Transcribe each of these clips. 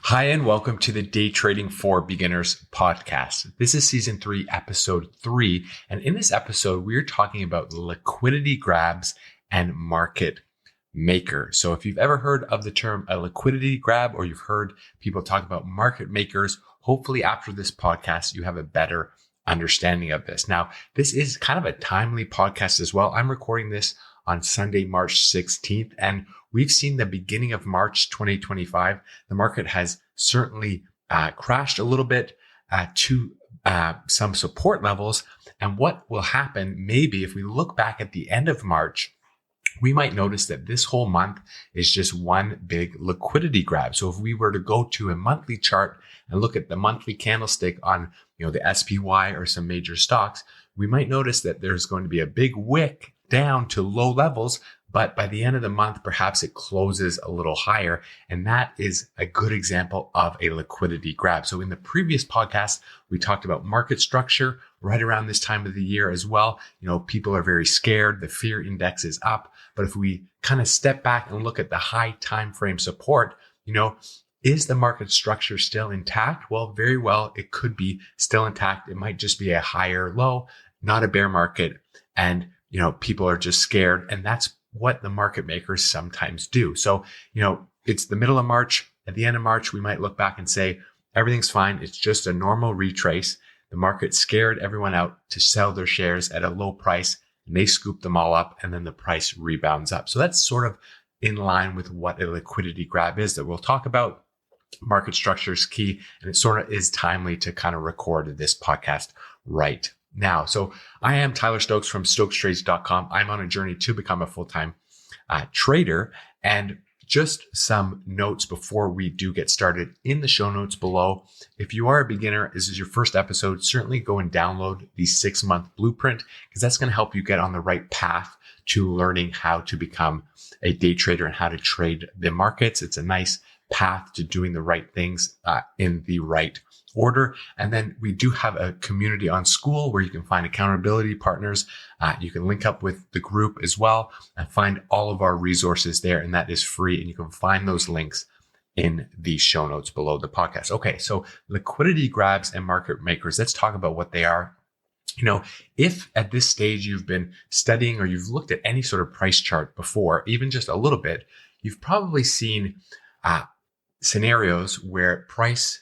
Hi, and welcome to the Day Trading for Beginners podcast. This is season 3, episode 3. And in this episode, we're talking about liquidity grabs and market makers. So if you've ever heard of the term a liquidity grab, or you've heard people talk about market makers, hopefully after this podcast, you have a better understanding of this. Now, this is kind of a timely podcast as well. I'm recording this on Sunday, March 16th, and we've seen the beginning of March 2025. The market has certainly crashed a little bit to some support levels. And what will happen, maybe if we look back at the end of March, we might notice that this whole month is just one big liquidity grab. So if we were to go to a monthly chart and look at the monthly candlestick on, the SPY or some major stocks, we might notice that there's going to be a big wick down to low levels, but by the end of the month, perhaps it closes a little higher. And that is a good example of a liquidity grab. So in the previous podcast, we talked about market structure right around this time of the year as well. People are very scared. The fear index is up. But if we kind of step back and look at the high time frame support, is the market structure still intact? Well, very well, it could be still intact. It might just be a higher low, not a bear market. And people are just scared. And that's what the market makers sometimes do. So, it's the middle of March. At the end of March, we might look back and say, everything's fine. It's just a normal retrace. The market scared everyone out to sell their shares at a low price, and they scoop them all up, and then the price rebounds up. So that's sort of in line with what a liquidity grab is that we'll talk about. Market structure is key, and it sort of is timely to kind of record this podcast right now. So I am Tyler Stokes from StokesTrades.com. I'm on a journey to become a full-time trader. And just some notes before we do get started in the show notes below. If you are a beginner, this is your first episode, certainly go and download the 6-month blueprint, because that's going to help you get on the right path to learning how to become a day trader and how to trade the markets. It's a nice path to doing the right things in the right order. And then we do have a community on School where you can find accountability partners. You can link up with the group as well and find all of our resources there. And that is free. And you can find those links in the show notes below the podcast. Okay, so liquidity grabs and market makers. Let's talk about what they are. If at this stage you've been studying or you've looked at any sort of price chart before, even just a little bit, you've probably seen scenarios where price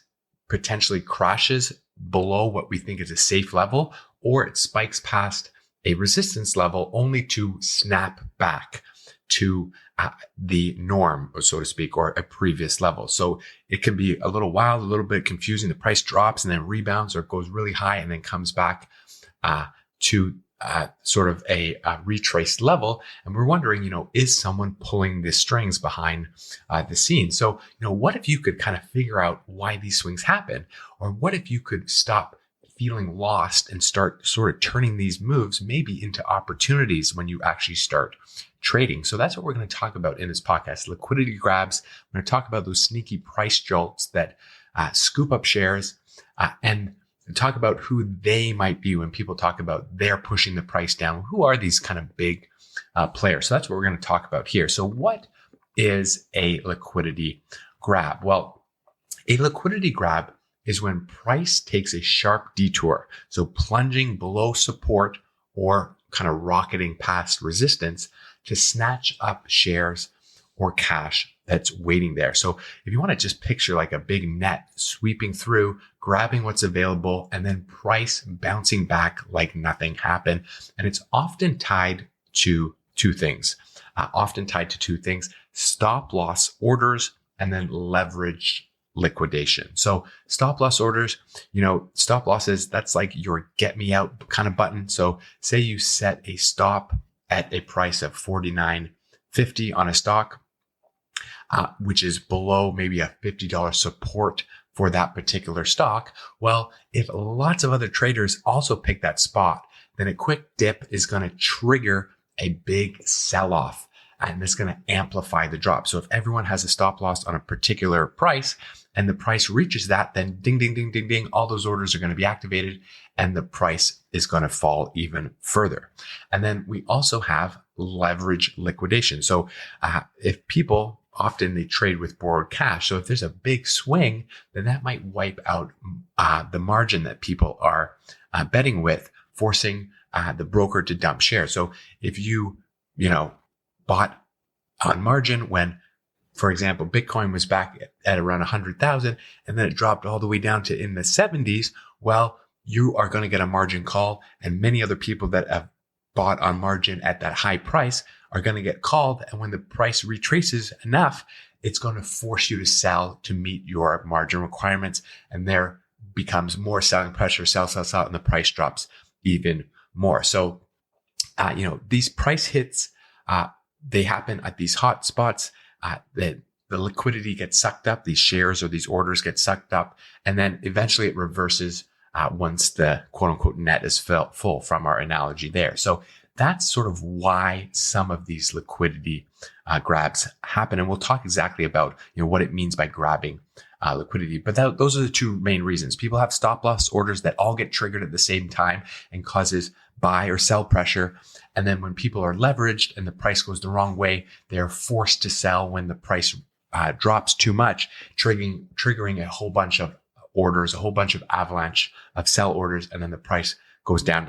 potentially crashes below what we think is a safe level, or it spikes past a resistance level only to snap back to the norm, so to speak, or a previous level. So it can be a little wild, a little bit confusing. The price drops and then rebounds, or goes really high and then comes back to sort of a retraced level. And we're wondering, is someone pulling the strings behind the scenes? So, what if you could kind of figure out why these swings happen? Or what if you could stop feeling lost and start sort of turning these moves maybe into opportunities when you actually start trading? So that's what we're going to talk about in this podcast. Liquidity grabs. I'm going to talk about those sneaky price jolts that scoop up shares and talk about who they might be when people talk about they're pushing the price down. Who are these kind of big players? So that's what we're going to talk about here. So what is a liquidity grab? Well, a liquidity grab is when price takes a sharp detour. So plunging below support or kind of rocketing past resistance to snatch up shares or cash that's waiting there. So if you want to just picture like a big net sweeping through, grabbing what's available, and then price bouncing back like nothing happened. And it's often tied to two things, stop loss orders and then leverage liquidation. So stop loss orders, stop losses, that's like your get me out kind of button. So say you set a stop at a price of $49.50 on a stock, which is below maybe a $50 support for that particular stock. Well, if lots of other traders also pick that spot, then a quick dip is going to trigger a big sell-off, and it's going to amplify the drop. So if everyone has a stop loss on a particular price and the price reaches that, then ding, ding, ding, ding, ding, all those orders are going to be activated and the price is going to fall even further. And then we also have leverage liquidation. So if people often they trade with borrowed cash. So if there's a big swing, then that might wipe out the margin that people are betting with, forcing the broker to dump shares. So if you bought on margin when, for example, Bitcoin was back at around 100,000 and then it dropped all the way down to in the 70s, well, you are going to get a margin call, and many other people that have bought on margin at that high price are going to get called. And when the price retraces enough, it's going to force you to sell to meet your margin requirements. And there becomes more selling pressure, sell, and the price drops even more. So, these price hits, they happen at these hot spots. The liquidity gets sucked up. These shares or these orders get sucked up. And then eventually it reverses once the quote unquote net is full from our analogy there. So that's sort of why some of these liquidity grabs happen. And we'll talk exactly about, what it means by grabbing liquidity. But those are the two main reasons. People have stop loss orders that all get triggered at the same time and causes buy or sell pressure. And then when people are leveraged and the price goes the wrong way, they're forced to sell when the price drops too much, triggering a whole bunch of orders, a whole bunch of avalanche of sell orders, and then the price goes down.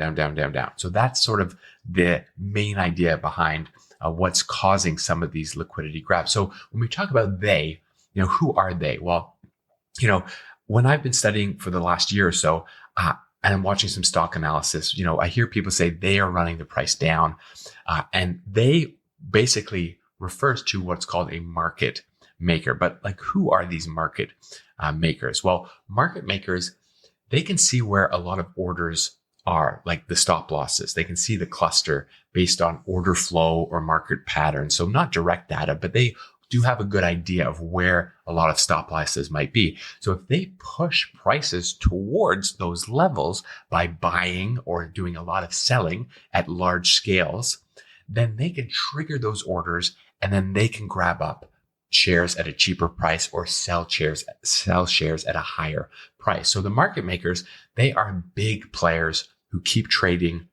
So that's sort of the main idea behind what's causing some of these liquidity grabs. So when we talk about they, who are they? Well, when I've been studying for the last year or so, and I'm watching some stock analysis, I hear people say they are running the price down, and they basically refers to what's called a market maker. But who are these market makers? Well, market makers, they can see where a lot of orders are, like the stop losses. They can see the cluster based on order flow or market patterns. So not direct data, but they do have a good idea of where a lot of stop losses might be. So if they push prices towards those levels by buying or doing a lot of selling at large scales, then they can trigger those orders, and then they can grab up shares at a cheaper price or sell shares at a higher price. So the market makers, they are big players who keep trading,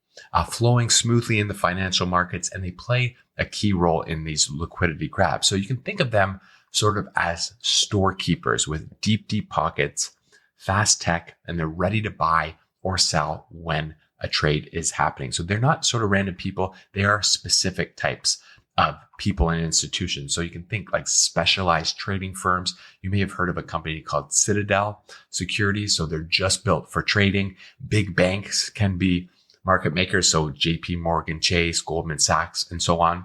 flowing smoothly in the financial markets, and they play a key role in these liquidity grabs. So you can think of them sort of as storekeepers with deep pockets, fast tech, and they're ready to buy or sell when a trade is happening. So they're not sort of random people. They are specific types of people and institutions. So you can think like specialized trading firms. You may have heard of a company called Citadel Securities. So they're just built for trading. Big banks can be market makers. So JP Morgan Chase, Goldman Sachs, and so on.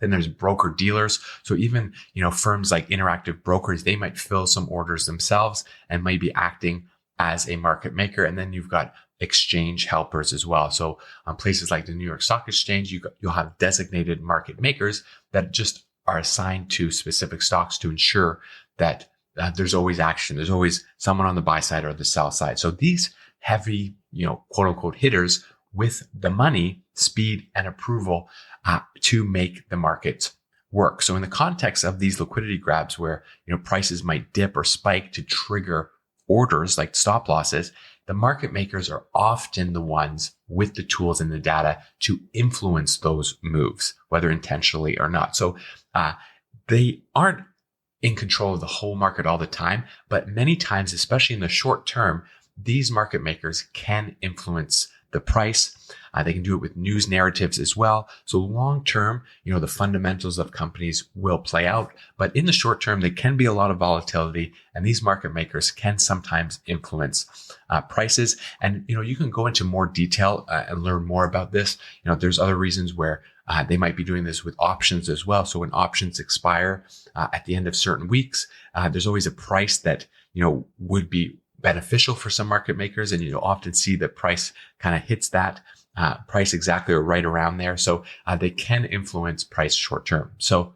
Then there's broker dealers. So even, firms like Interactive Brokers, they might fill some orders themselves and might be acting as a market maker. And then you've got exchange helpers as well. So on places like the New York Stock Exchange, you'll have designated market makers that just are assigned to specific stocks to ensure that there's always action. There's always someone on the buy side or the sell side. So these heavy, quote unquote hitters with the money, speed, and approval to make the markets work. So in the context of these liquidity grabs where, prices might dip or spike to trigger orders like stop losses, the market makers are often the ones with the tools and the data to influence those moves, whether intentionally or not. So they aren't in control of the whole market all the time, but many times, especially in the short term, these market makers can influence the price. They can do it with news narratives as well. So long term, the fundamentals of companies will play out, but in the short term, there can be a lot of volatility, and these market makers can sometimes influence prices. And, you can go into more detail and learn more about this. There's other reasons where they might be doing this with options as well. So when options expire at the end of certain weeks, there's always a price that, would be beneficial for some market makers. And you'll often see that price kind of hits that price exactly or right around there. So they can influence price short term. So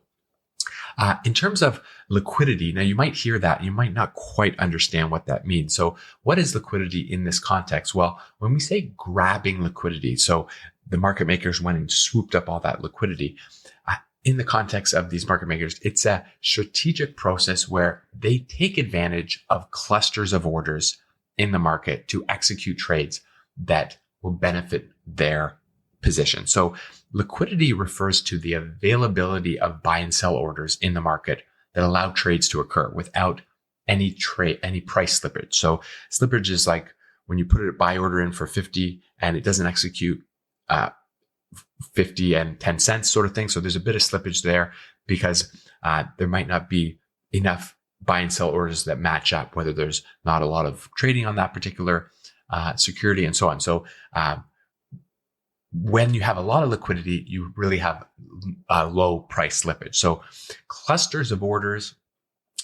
in terms of liquidity, now you might hear that, you might not quite understand what that means. So what is liquidity in this context? Well, when we say grabbing liquidity, so the market makers went and swooped up all that liquidity, in the context of these market makers, it's a strategic process where they take advantage of clusters of orders in the market to execute trades that will benefit their position. So liquidity refers to the availability of buy and sell orders in the market that allow trades to occur without any price slippage. So slippage is like when you put a buy order in for 50 and it doesn't execute 50 and 10 cents sort of thing. So there's a bit of slippage there because there might not be enough buy and sell orders that match up, whether there's not a lot of trading on that particular security and so on. So when you have a lot of liquidity, you really have low price slippage. So clusters of orders,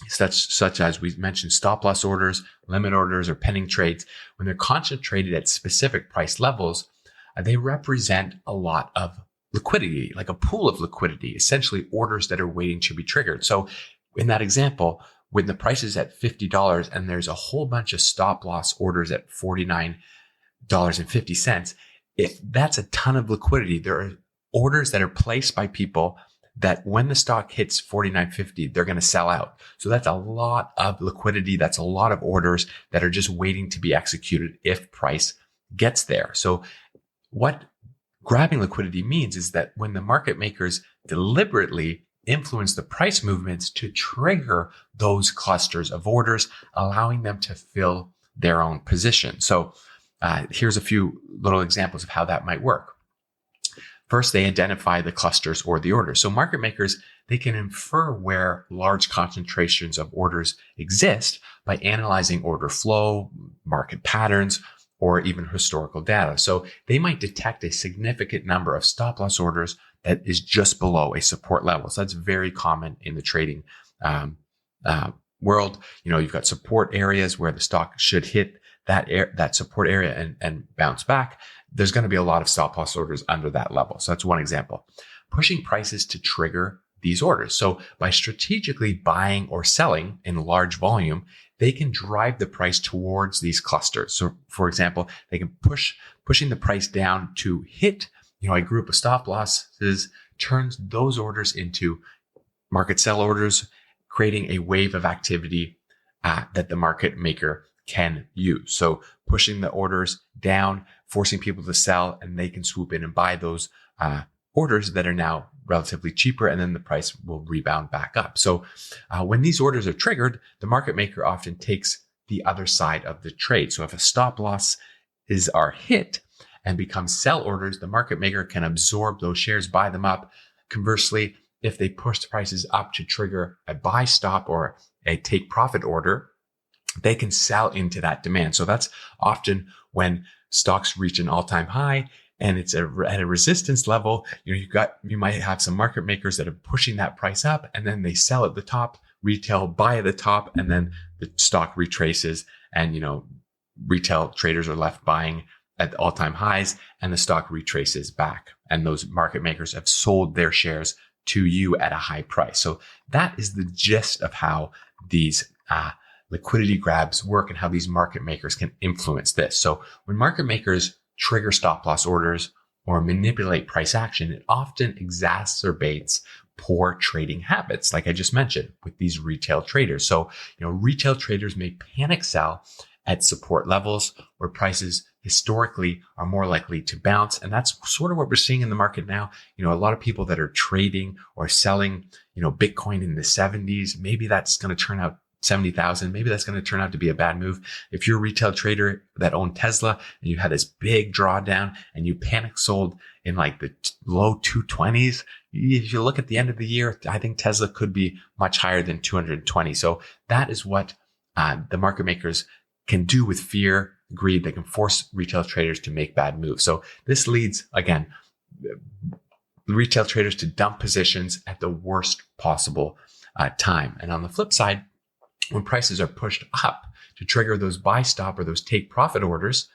such as we mentioned, stop loss orders, limit orders, or pending trades, when they're concentrated at specific price levels, they represent a lot of liquidity, like a pool of liquidity, essentially orders that are waiting to be triggered. So in that example, when the price is at $50 and there's a whole bunch of stop loss orders at $49.50, if that's a ton of liquidity, there are orders that are placed by people that when the stock hits $49.50, they're going to sell out. So that's a lot of liquidity. That's a lot of orders that are just waiting to be executed if price gets there. So what grabbing liquidity means is that when the market makers deliberately influence the price movements to trigger those clusters of orders, allowing them to fill their own position. So here's a few little examples of how that might work. First, they identify the clusters or the orders. So market makers, they can infer where large concentrations of orders exist by analyzing order flow, market patterns, or even historical data. So they might detect a significant number of stop loss orders that is just below a support level. So that's very common in the trading world. You've got support areas where the stock should hit that support area and bounce back. There's going to be a lot of stop loss orders under that level. So that's one example. Pushing prices to trigger these orders. So by strategically buying or selling in large volume, they can drive the price towards these clusters. So for example, they can pushing the price down to hit, a group of stop losses, turns those orders into market sell orders, creating a wave of activity that the market maker can use. So pushing the orders down, forcing people to sell, and they can swoop in and buy those orders that are now relatively cheaper, and then the price will rebound back up. So when these orders are triggered, the market maker often takes the other side of the trade. So if a stop loss are hit and becomes sell orders, the market maker can absorb those shares, buy them up. Conversely, if they push the prices up to trigger a buy stop or a take profit order, they can sell into that demand. So that's often when stocks reach an all-time high and it's at a resistance level. You might have some market makers that are pushing that price up, and then they sell at the top, retail buy at the top, and then the stock retraces, and retail traders are left buying at the all-time highs, and the stock retraces back, and those market makers have sold their shares to you at a high price. So that is the gist of how these liquidity grabs work and how these market makers can influence this. So when market makers trigger stop loss orders or manipulate price action, it often exacerbates poor trading habits, like I just mentioned with these retail traders. So, retail traders may panic sell at support levels where prices historically are more likely to bounce. And that's sort of what we're seeing in the market now. A lot of people that are trading or selling, Bitcoin in the 70s, maybe that's going to turn out 70,000. Maybe that's going to turn out to be a bad move. If you're a retail trader that owned Tesla and you had this big drawdown and you panic sold in like the low 220s, if you look at the end of the year, I think Tesla could be much higher than 220. So that is what the market makers can do with fear, greed. They can force retail traders to make bad moves. So this leads, again, retail traders to dump positions at the worst possible time. And on the flip side, when prices are pushed up to trigger those buy stop or those take profit orders,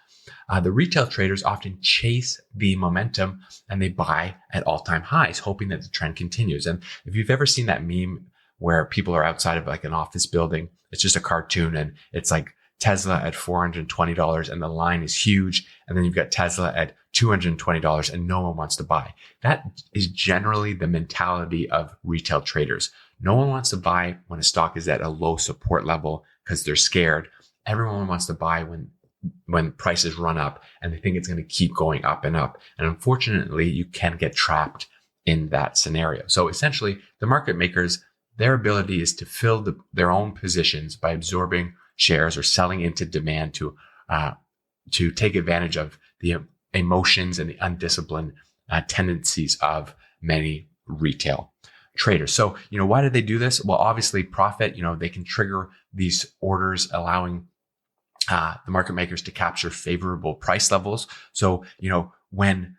the retail traders often chase the momentum and they buy at all-time highs, hoping that the trend continues. And if you've ever seen that meme where people are outside of like an office building, it's just a cartoon and it's like Tesla at $420 and the line is huge. And then you've got Tesla at $220 and no one wants to buy. That is generally the mentality of retail traders. No one wants to buy when a stock is at a low support level because they're scared. Everyone wants to buy when prices run up and they think it's going to keep going up and up. And unfortunately, you can get trapped in that scenario. So essentially, the market makers, their ability is to fill their own positions by absorbing shares or selling into demand to take advantage of the emotions and the undisciplined tendencies of many retail traders. So, why did they do this? Well, obviously profit, they can trigger these orders, allowing the market makers to capture favorable price levels. So, when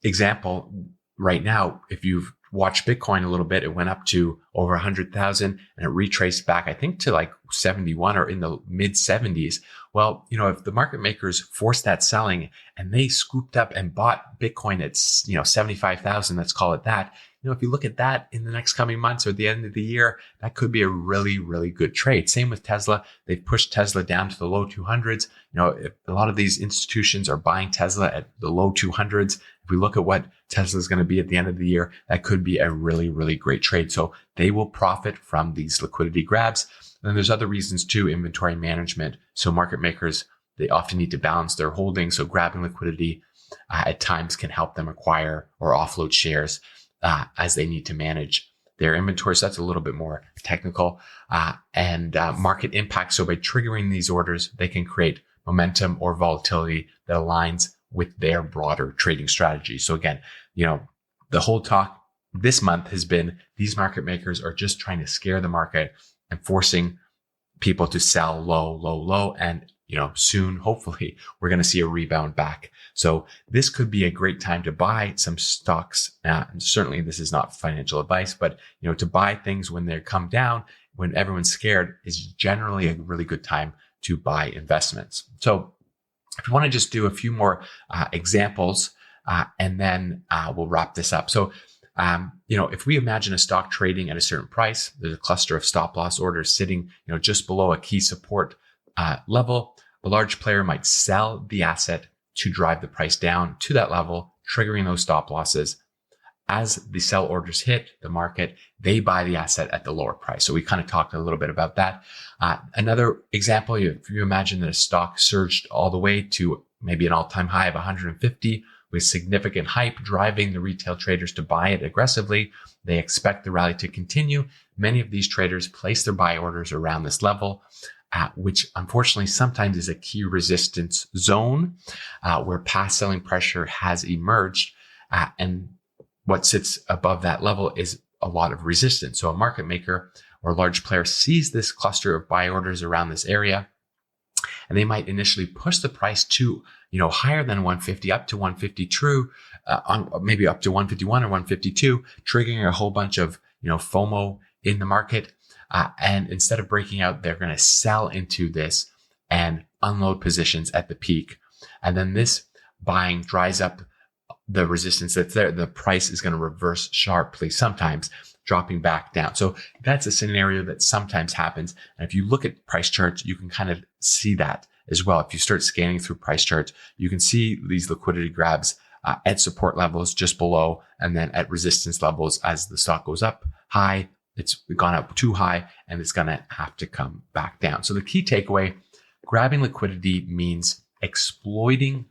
example, right now, if you've watched Bitcoin a little bit, it went up to over 100,000 and it retraced back, I think, to like 71 or in the mid 70s. Well, if the market makers forced that selling and they scooped up and bought Bitcoin at, 75,000, let's call it that. If you look at that in the next coming months or the end of the year, that could be a really, really good trade. Same with Tesla. They've pushed Tesla down to the low 200s. If a lot of these institutions are buying Tesla at the low 200s. If we look at what Tesla is going to be at the end of the year, that could be a really, really great trade. So they will profit from these liquidity grabs. And then there's other reasons too, inventory management. So market makers, they often need to balance their holdings. So grabbing liquidity at times can help them acquire or offload shares as they need to manage their inventory. So that's a little bit more technical and market impact. So by triggering these orders, they can create momentum or volatility that aligns with their broader trading strategy. So again, the whole talk this month has been these market makers are just trying to scare the market and forcing people to sell low. And, soon, hopefully, we're going to see a rebound back. So this could be a great time to buy some stocks. Certainly, this is not financial advice, but, to buy things when they come down, when everyone's scared, is generally a really good time to buy investments. So if you want to just do a few more examples, and then we'll wrap this up. So, if we imagine a stock trading at a certain price, there's a cluster of stop loss orders sitting, just below a key support level. A large player might sell the asset to drive the price down to that level, triggering those stop losses. As the sell orders hit the market, they buy the asset at the lower price. So we kind of talked a little bit about that. Another example, if you imagine that a stock surged all the way to maybe an all-time high of 150 with significant hype driving the retail traders to buy it aggressively, they expect the rally to continue. Many of these traders place their buy orders around this level, which unfortunately sometimes is a key resistance zone where past selling pressure has emerged. And what sits above that level is a lot of resistance. So a market maker or a large player sees this cluster of buy orders around this area, and they might initially push the price to, higher than 150, up to 150 true, maybe up to 151 or 152, triggering a whole bunch of, FOMO in the market. And instead of breaking out, they're going to sell into this and unload positions at the peak. And then this buying dries up the resistance that's there. The price is going to reverse sharply, sometimes dropping back down. So that's a scenario that sometimes happens. And if you look at price charts, you can kind of see that as well. If you start scanning through price charts, you can see these liquidity grabs at support levels just below, and then at resistance levels as the stock goes up high. It's gone up too high and it's going to have to come back down. So the key takeaway, grabbing liquidity means exploiting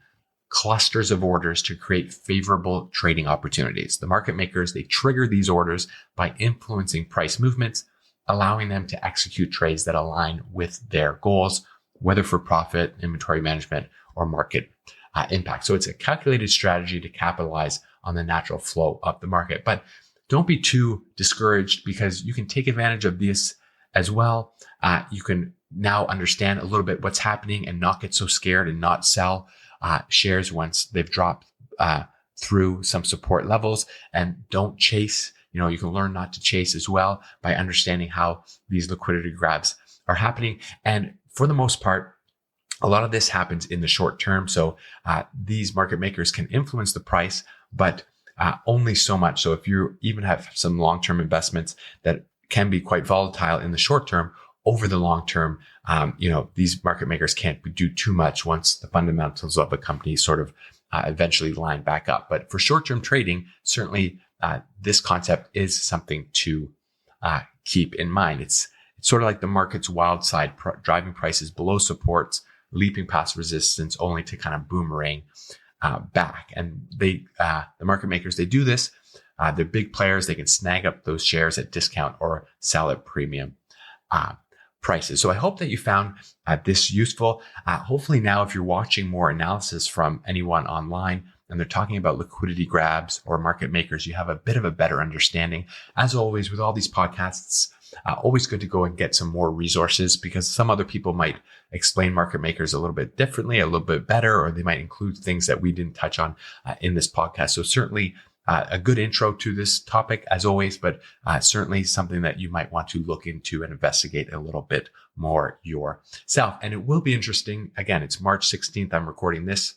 clusters of orders to create favorable trading opportunities. The market makers, they trigger these orders by influencing price movements, allowing them to execute trades that align with their goals, whether for profit, inventory management, or market impact. So it's a calculated strategy to capitalize on the natural flow of the market. But don't be too discouraged, because you can take advantage of this as well. You can now understand a little bit what's happening and not get so scared and not sell shares once they've dropped through some support levels. And don't chase. You can learn not to chase as well by understanding how these liquidity grabs are happening. And for the most part, a lot of this happens in the short term. So these market makers can influence the price, but only so much. So if you even have some long-term investments that can be quite volatile in the short term, over the long term, these market makers can't do too much once the fundamentals of a company sort of eventually line back up. But for short-term trading, certainly this concept is something to keep in mind. It's sort of like the market's wild side, driving prices below supports, leaping past resistance, only to kind of boomerang back. And the market makers, they do this they're big players. They can snag up those shares at discount or sell at premium prices. So I hope that you found this useful. Hopefully now, if you're watching more analysis from anyone online and they're talking about liquidity grabs or market makers, you have a bit of a better understanding. As always, with all these podcasts, always good to go and get some more resources, because some other people might explain market makers a little bit differently, a little bit better, or they might include things that we didn't touch on in this podcast. So certainly a good intro to this topic as always, but certainly something that you might want to look into and investigate a little bit more yourself. And it will be interesting. Again, it's March 16th. I'm recording this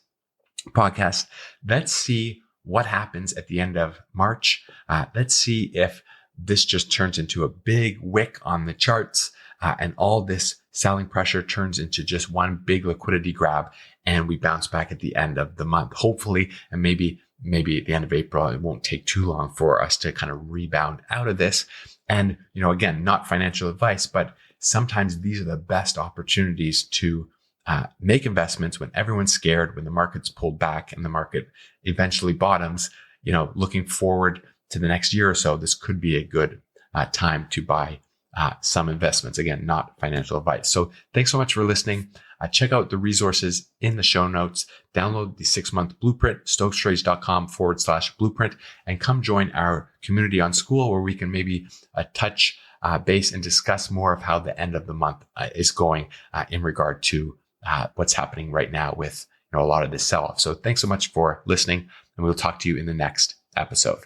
podcast. Let's see what happens at the end of March. Let's see if this just turns into a big wick on the charts and all this selling pressure turns into just one big liquidity grab and we bounce back at the end of the month, hopefully. And maybe at the end of April, it won't take too long for us to kind of rebound out of this. And, again, not financial advice, but sometimes these are the best opportunities to make investments when everyone's scared, when the market's pulled back and the market eventually bottoms. Looking forward to the next year or so, this could be a good time to buy some investments. Again, not financial advice. So thanks so much for listening. Check out the resources in the show notes. Download the 6-month blueprint, stokestrades.com/blueprint, and come join our community on School, where we can maybe touch base and discuss more of how the end of the month is going in regard to what's happening right now with a lot of this sell-off. So thanks so much for listening, and we'll talk to you in the next episode.